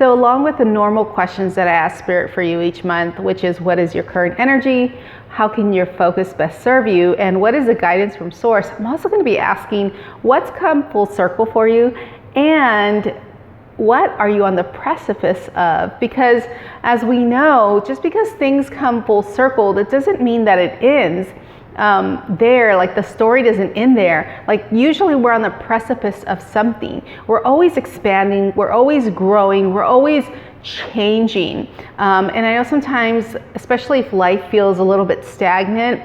So along with the normal questions that I ask Spirit for you each month, which is what is your current energy? How can your focus best serve you? And what is the guidance from Source? I'm also going to be asking what's come full circle for you and what are you on the precipice of? Because as we know, just because things come full circle, that doesn't mean that it ends there. Like the story doesn't end there. Like usually we're on the precipice of something. We're always expanding, we're always growing, we're always changing. And I know sometimes, especially if life feels a little bit stagnant,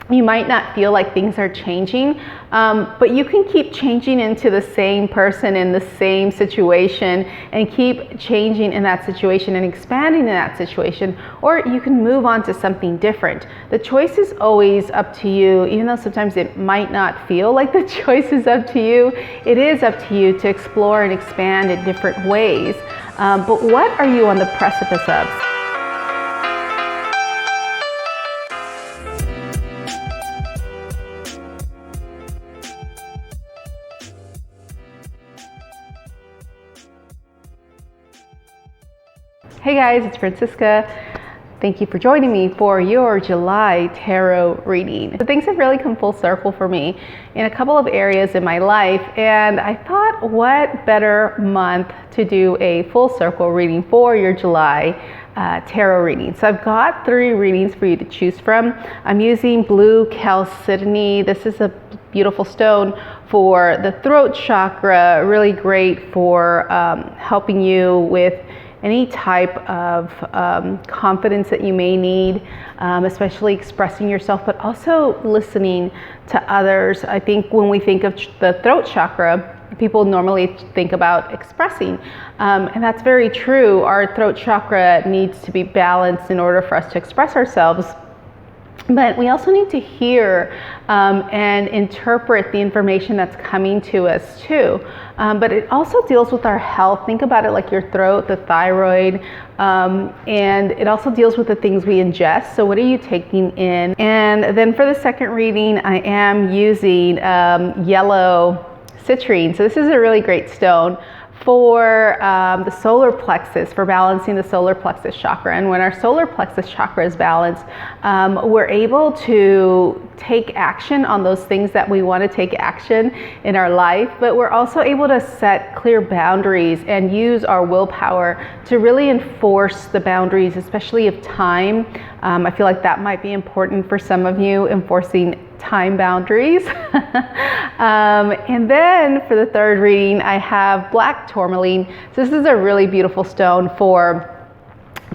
you might not feel like things are changing, but you can keep changing into the same person in the same situation and keep changing in that situation and expanding in that situation, or you can move on to something different. The choice is always up to you, even though sometimes it might not feel like the choice is up to you. It is up to you to explore and expand in different ways. But what are you on the precipice of? Hey guys, it's Francisca. Thank you for joining me for your July tarot reading. So things have really come full circle for me in a couple of areas in my life, and I thought what better month to do a full circle reading for your July tarot reading. So I've got 3 readings for you to choose from. I'm using Blue Chalcedony. This is a beautiful stone for the throat chakra, really great for helping you with any type of confidence that you may need, especially expressing yourself, but also listening to others. I think when we think of the throat chakra, people normally think about expressing, and that's very true. Our throat chakra needs to be balanced in order for us to express ourselves. But we also need to hear and interpret the information that's coming to us too. But it also deals with our health. Think about it like your throat, the thyroid, and it also deals with the things we ingest. So what are you taking in? And then for the second reading, I am using yellow citrine. So this is a really great stone for the solar plexus, for balancing the solar plexus chakra. And when our solar plexus chakra is balanced, we're able to take action on those things that we want to take action in our life, but we're also able to set clear boundaries and use our willpower to really enforce the boundaries, especially of time. I feel like that might be important for some of you, enforcing time boundaries. And then for the third reading, I have Black Tourmaline. So this is a really beautiful stone for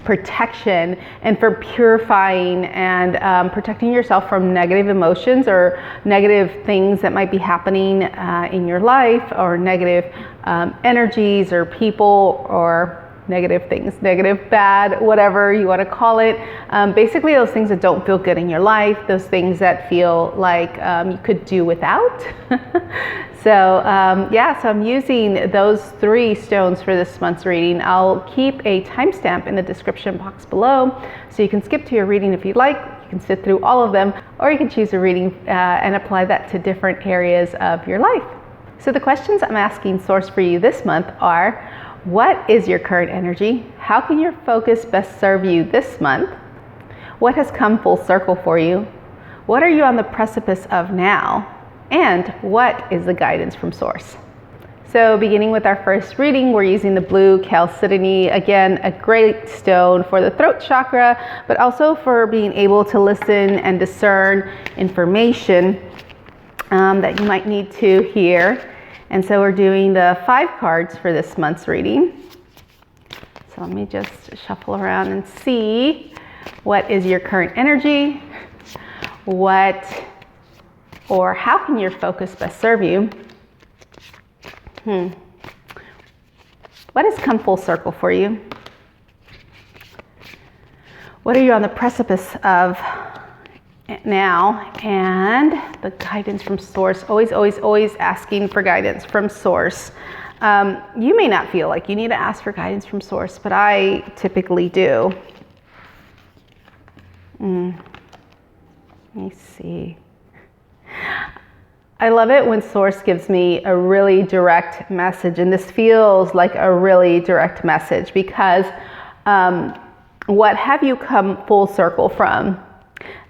protection and for purifying and protecting yourself from negative emotions or negative things that might be happening in your life, or negative energies or people, or negative things, negative, bad, whatever you want to call it. Basically those things that don't feel good in your life, those things that feel like you could do without. So so I'm using those 3 stones for this month's reading. I'll keep a timestamp in the description box below, so you can skip to your reading if you'd like. You can sit through all of them, or you can choose a reading and apply that to different areas of your life. So the questions I'm asking Source for you this month are: what is your current energy? How can your focus best serve you this month? What has come full circle for you? What are you on the precipice of now? And what is the guidance from Source? So beginning with our first reading, we're using the Blue Chalcedony. Again, a great stone for the throat chakra, but also for being able to listen and discern information that you might need to hear. And so we're doing the 5 cards for this month's reading. So let me just shuffle around and see, what is your current energy? What or how can your focus best serve you? What has come full circle for you? What are you on the precipice of now? And the guidance from Source. Always, always, always asking for guidance from Source. You may not feel like you need to ask for guidance from Source, but I typically do. Let me see. I love it when Source gives me a really direct message, and this feels like a really direct message because what have you come full circle from?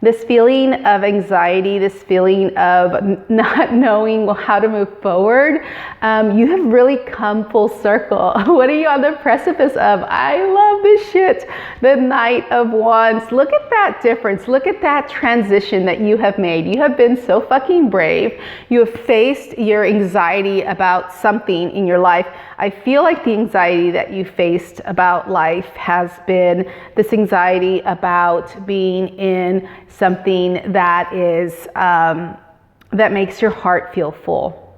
This feeling of anxiety, this feeling of not knowing how to move forward, you have really come full circle. What are you on the precipice of? I love this shit. The Knight of Wands. Look at that difference. Look at that transition that you have made. You have been so fucking brave. You have faced your anxiety about something in your life. I feel like the anxiety that you faced about life has been this anxiety about being in something that is that makes your heart feel full.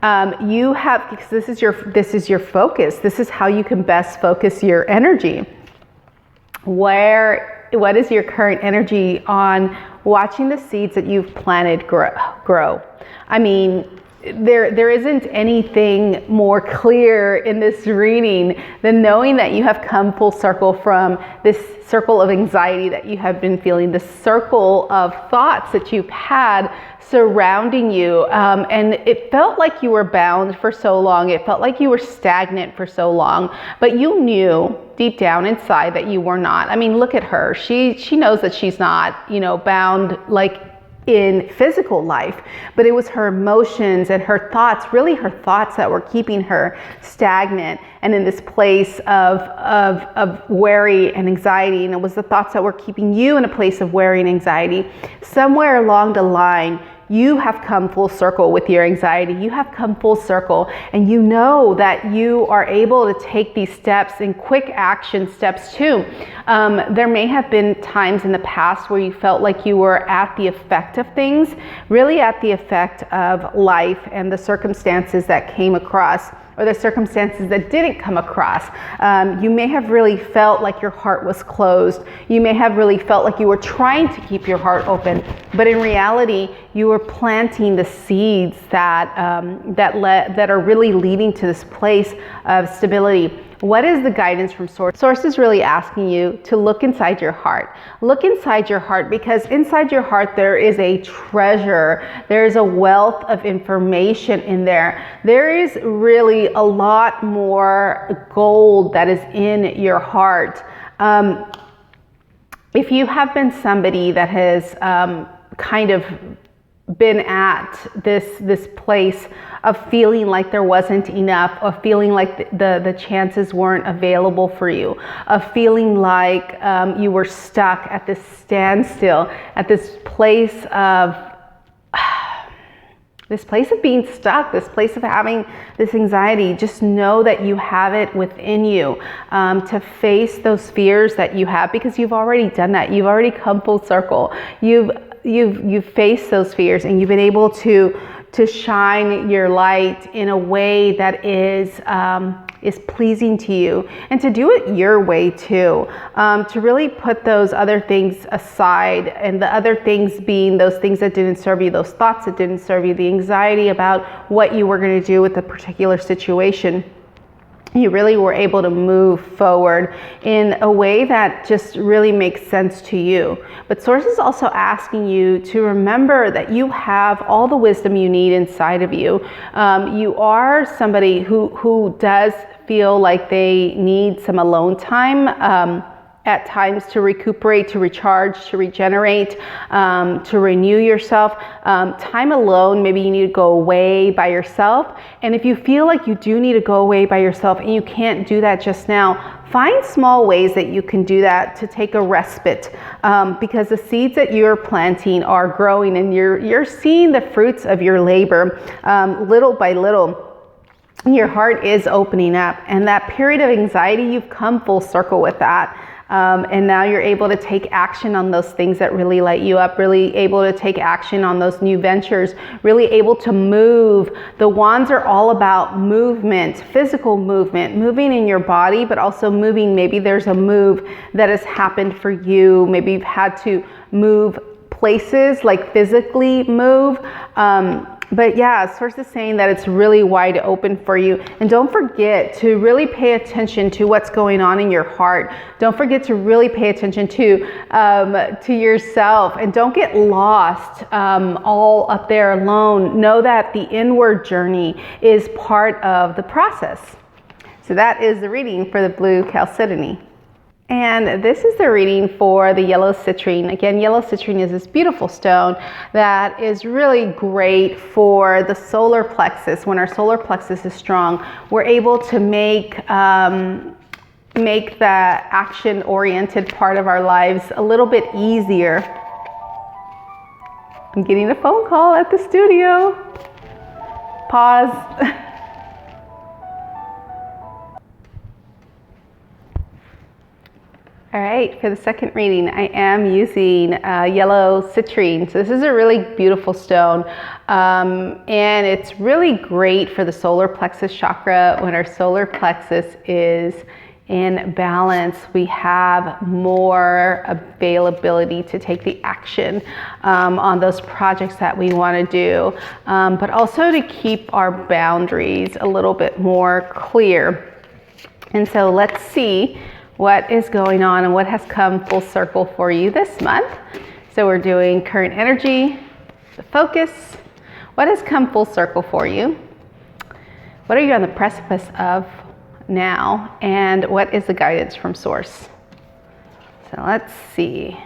You have, because this is your focus. This is how you can best focus your energy. What is your current energy on watching the seeds that you've planted grow? I mean, there isn't anything more clear in this reading than knowing that you have come full circle from this circle of anxiety that you have been feeling, this circle of thoughts that you've had surrounding you. And it felt like you were bound for so long. It felt like you were stagnant for so long, but you knew deep down inside that you were not. I mean, look at her. She knows that she's not, bound like in physical life, but it was her emotions and her thoughts, really her thoughts, that were keeping her stagnant and in this place of worry and anxiety. And it was the thoughts that were keeping you in a place of worry and anxiety. Somewhere along the line, you have come full circle with your anxiety. You have come full circle, and you know that you are able to take these steps and quick action steps too. There may have been times in the past where you felt like you were at the effect of things, really at the effect of life and the circumstances that came across, or the circumstances that didn't come across. You may have really felt like your heart was closed. You may have really felt like you were trying to keep your heart open, but in reality, you were planting the seeds that are really leading to this place of stability. What is the guidance from Source? Source is really asking you to look inside your heart. Look inside your heart, because inside your heart there is a treasure. There is a wealth of information in there. There is really a lot more gold that is in your heart. If you have been somebody that has kind of been at this place of feeling like there wasn't enough, of feeling like the chances weren't available for you, of feeling like you were stuck at this standstill, at this place of being stuck, this place of having this anxiety, just know that you have it within you to face those fears that you have, because you've already done that. You've already come full circle. You've faced those fears, and you've been able to shine your light in a way that is pleasing to you, and to do it your way too, to really put those other things aside, and the other things being those things that didn't serve you, those thoughts that didn't serve you, the anxiety about what you were going to do with a particular situation. You really were able to move forward in a way that just really makes sense to you. But Source is also asking you to remember that you have all the wisdom you need inside of you. You are somebody who does feel like they need some alone time at times to recuperate, to recharge, to regenerate, to renew yourself. Time alone, maybe you need to go away by yourself. And if you feel like you do need to go away by yourself and you can't do that just now, find small ways that you can do that to take a respite, because the seeds that you're planting are growing, and you're seeing the fruits of your labor little by little. Your heart is opening up, and that period of anxiety, you've come full circle with that. And now you're able to take action on those things that really light you up, really able to take action on those new ventures, really able to move. The wands are all about movement, physical movement, moving in your body, but also moving. Maybe there's a move that has happened for you. Maybe you've had to move places, like physically move. But yeah, Source is saying that it's really wide open for you. And don't forget to really pay attention to what's going on in your heart. Don't forget to really pay attention to yourself, and don't get lost all up there alone. Know that the inward journey is part of the process. So that is the reading for the Blue Chalcedony. And this is the reading for the yellow citrine. Again, yellow citrine is this beautiful stone that is really great for the solar plexus. When our solar plexus is strong, we're able to make the action-oriented part of our lives a little bit easier. I'm getting a phone call at the studio. Pause. All right, for the second reading, I am using yellow citrine. So this is a really beautiful stone, and it's really great for the solar plexus chakra. When our solar plexus is in balance, we have more availability to take the action on those projects that we want to do, but also to keep our boundaries a little bit more clear. And so let's see what is going on and what has come full circle for you this month. So we're doing current energy, the focus. What has come full circle for you? What are you on the precipice of now? And what is the guidance from Source? So let's see.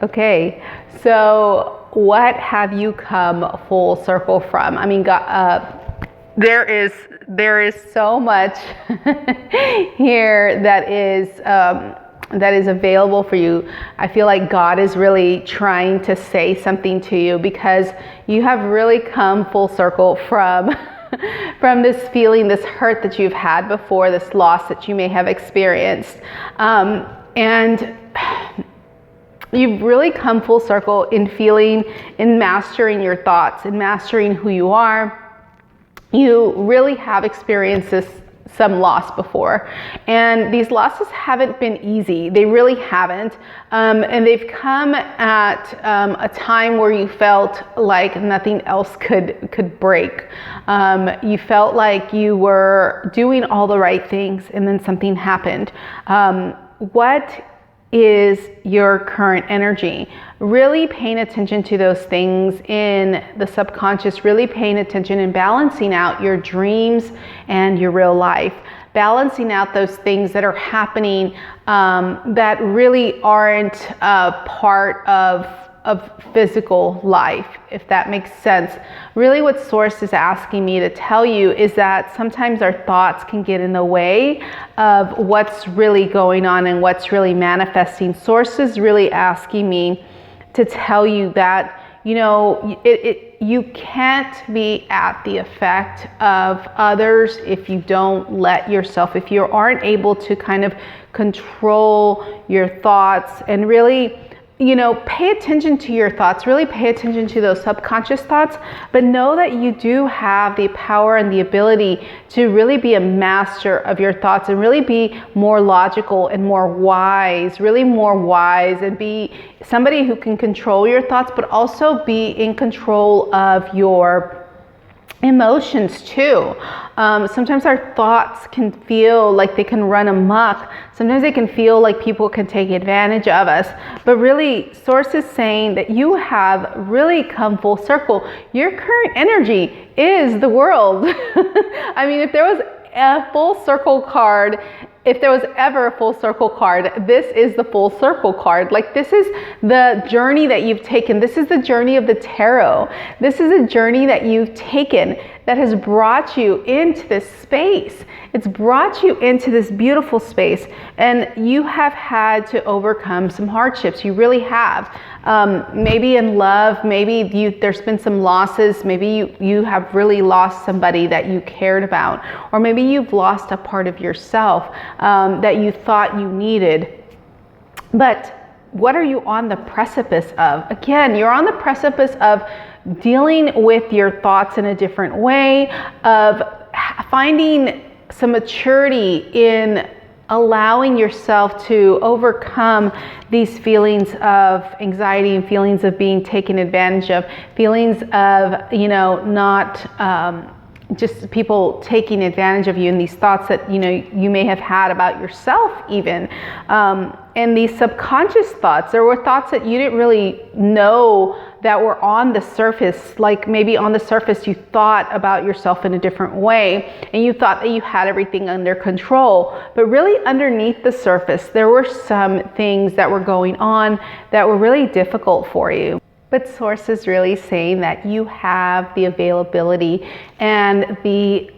Okay, so what have you come full circle from? I mean, there is so much here that is available for you. I feel like God is really trying to say something to you, because you have really come full circle from this feeling, this hurt that you've had before, this loss that you may have experienced, and you've really come full circle in mastering your thoughts and mastering who you are. You really have experienced some loss before, and these losses haven't been easy. They really haven't, and they've come at a time where you felt like nothing else could break. You felt like you were doing all the right things, and then something happened. What is your current energy? Really paying attention to those things in the subconscious, really paying attention and balancing out your dreams and your real life, balancing out those things that are happening that really aren't part of physical life, if that makes sense. Really what Source is asking me to tell you is that sometimes our thoughts can get in the way of what's really going on and what's really manifesting. Source is really asking me to tell you that, you know, you can't be at the effect of others if you don't let yourself, if you aren't able to kind of control your thoughts and really, you know, pay attention to your thoughts, really pay attention to those subconscious thoughts, but know that you do have the power and the ability to really be a master of your thoughts and really be more logical and more wise, really more wise, and be somebody who can control your thoughts, but also be in control of your emotions too. Sometimes our thoughts can feel like they can run amok. Sometimes they can feel like people can take advantage of us. But really, Source is saying that you have really come full circle. Your current energy is the world. I mean, if there was a full circle card, if there was ever a full circle card, this is the full circle card. Like, this is the journey that you've taken. This is the journey of the tarot. This is a journey that you've taken that has brought you into this space. It's brought you into this beautiful space, and you have had to overcome some hardships. You really have. Maybe in love, maybe there's been some losses. Maybe you have really lost somebody that you cared about, or maybe you've lost a part of yourself that you thought you needed. But what are you on the precipice of? Again, you're on the precipice of dealing with your thoughts in a different way, of finding some maturity in allowing yourself to overcome these feelings of anxiety and feelings of being taken advantage of, feelings of, not just people taking advantage of you, and these thoughts that, you may have had about yourself even. And these subconscious thoughts, there were thoughts that you didn't really know that were on the surface. Like maybe on the surface you thought about yourself in a different way and you thought that you had everything under control, but really underneath the surface there were some things that were going on that were really difficult for you. But Source is really saying that you have the availability and the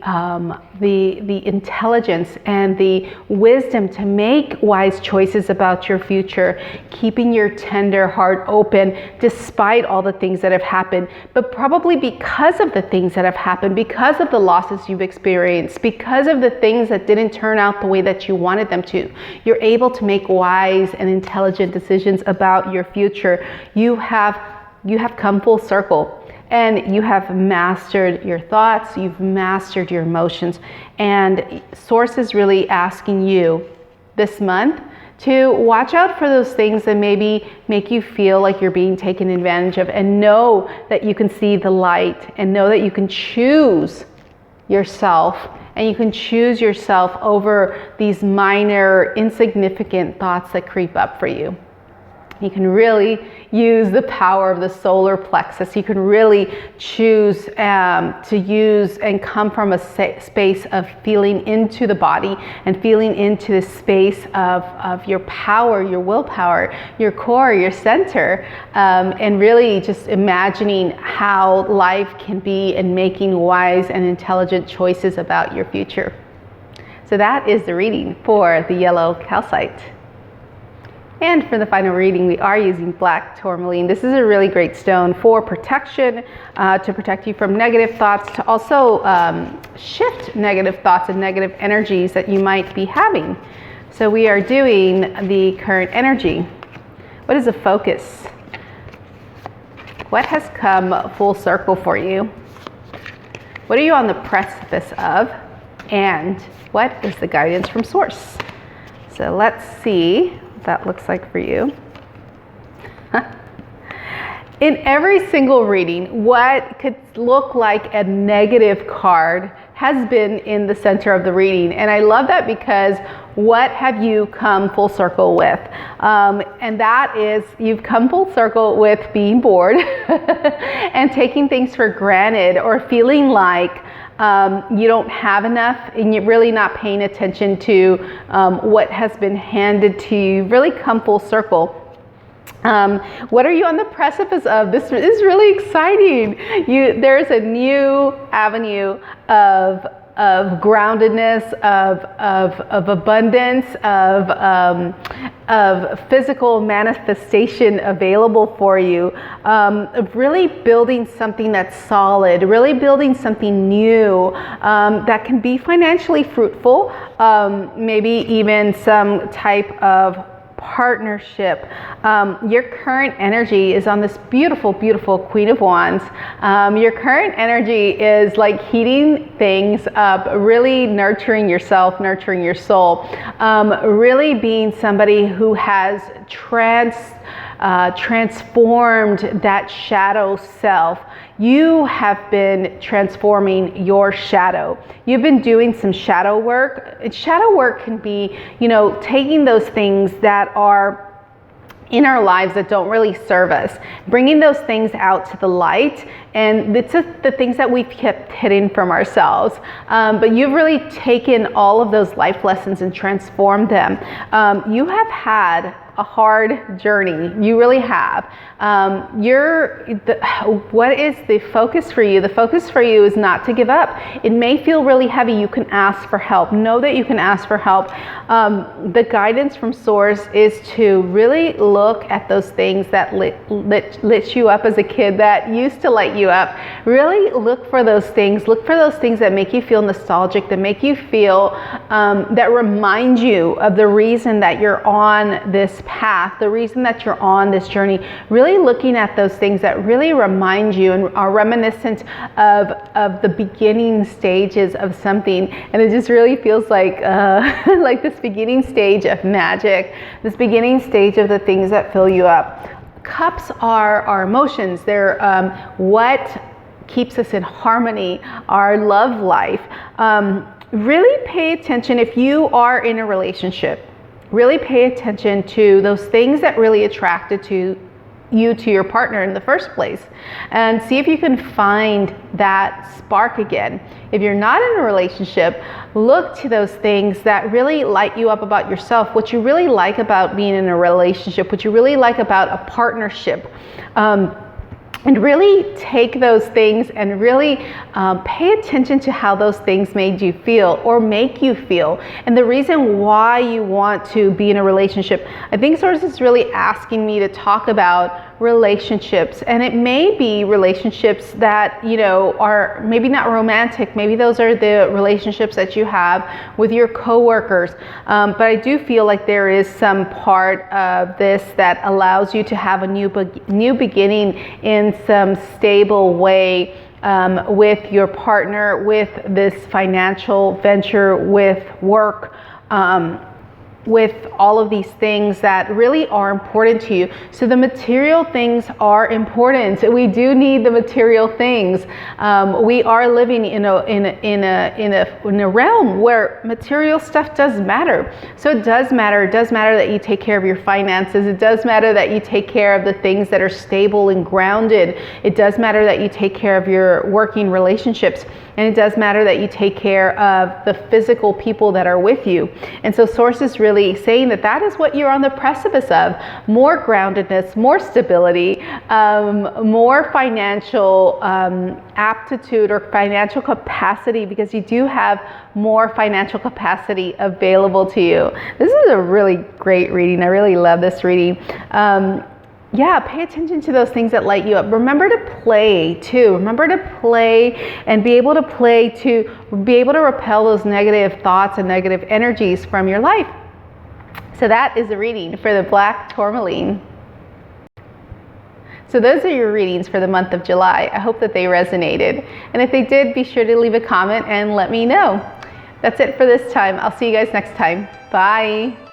intelligence and the wisdom to make wise choices about your future, keeping your tender heart open despite all the things that have happened. But probably because of the things that have happened, because of the losses you've experienced, because of the things that didn't turn out the way that you wanted them to, you're able to make wise and intelligent decisions about your future. You have come full circle, and you have mastered your thoughts, you've mastered your emotions, and Source is really asking you this month to watch out for those things that maybe make you feel like you're being taken advantage of, and know that you can see the light, and know that you can choose yourself, and you can choose yourself over these minor, insignificant thoughts that creep up for you. You can really use the power of the solar plexus. You can really choose to use and come from a space of feeling into the body and feeling into the space of your power, your willpower, your core, your center, and really just imagining how life can be and making wise and intelligent choices about your future. So that is the reading for the yellow calcite. And for the final reading, we are using Black Tourmaline. This is a really great stone for protection, to protect you from negative thoughts, to also shift negative thoughts and negative energies that you might be having. So we are doing the current energy. What is the focus? What has come full circle for you? What are you on the precipice of? And what is the guidance from Source? So let's see that looks like for you. In every single reading, what could look like a negative card has been in the center of the reading. And I love that, because what have you come full circle with? And that is, you've come full circle with being bored and taking things for granted, or feeling like you don't have enough, and you're really not paying attention to what has been handed to you. Really come full circle. What are you on the precipice of? This is really exciting. There's a new avenue of groundedness, of abundance, of physical manifestation available for you, of really building something that's solid, really building something new that can be financially fruitful, maybe even some type of partnership. Your current energy is on this beautiful, beautiful Queen of Wands. Your current energy is like heating things up, really nurturing yourself, nurturing your soul, really being somebody who has transformed that shadow self. You have been transforming your shadow. You've been doing some shadow work. And shadow work can be, taking those things that are in our lives that don't really serve us, bringing those things out to the light. And it's the things that we've kept hidden from ourselves. But you've really taken all of those life lessons and transformed them. You have had a hard journey. You really have. What is the focus for you? The focus for you is not to give up. It may feel really heavy. You can ask for help. Know that you can ask for help. The guidance from Source is to really look at those things that lit you up as a kid, that used to light you up. Really look for those things. Look for those things that make you feel nostalgic, that make you feel, that remind you of the reason that you're on this path, the reason that you're on this journey, really looking at those things that really remind you and are reminiscent of the beginning stages of something. And it just really feels like like this beginning stage of magic, this beginning stage of the things that fill you up. Cups are our emotions. They're what keeps us in harmony, our love life. Really pay attention if you are in a relationship. Really pay attention to those things that really attracted to your partner in the first place, and see if you can find that spark again. If you're not in a relationship, look to those things that really light you up about yourself, what you really like about being in a relationship, what you really like about a partnership. And really take those things and really pay attention to how those things made you feel or make you feel. And the reason why you want to be in a relationship, I think Source is really asking me to talk about relationships. And it may be relationships that, you know, are maybe not romantic. Maybe those are the relationships that you have with your coworkers. But I do feel like there is some part of this that allows you to have a new beginning in some stable way with your partner, with this financial venture, with work, with all of these things that really are important to you. So the material things are important. We do need the material things. We are living in a realm where material stuff does matter. So it does matter. It does matter that you take care of your finances. It does matter that you take care of the things that are stable and grounded. It does matter that you take care of your working relationships. And it does matter that you take care of the physical people that are with you. And so Source is really saying that that is what you're on the precipice of. More groundedness, more stability, more financial aptitude or financial capacity, because you do have more financial capacity available to you. This is a really great reading. I really love this reading. Yeah, pay attention to those things that light you up. Remember to play too. Remember to play and be able to play to be able to repel those negative thoughts and negative energies from your life. So that is the reading for the Black Tourmaline. So those are your readings for the month of July. I hope that they resonated. And if they did, be sure to leave a comment and let me know. That's it for this time. I'll see you guys next time. Bye.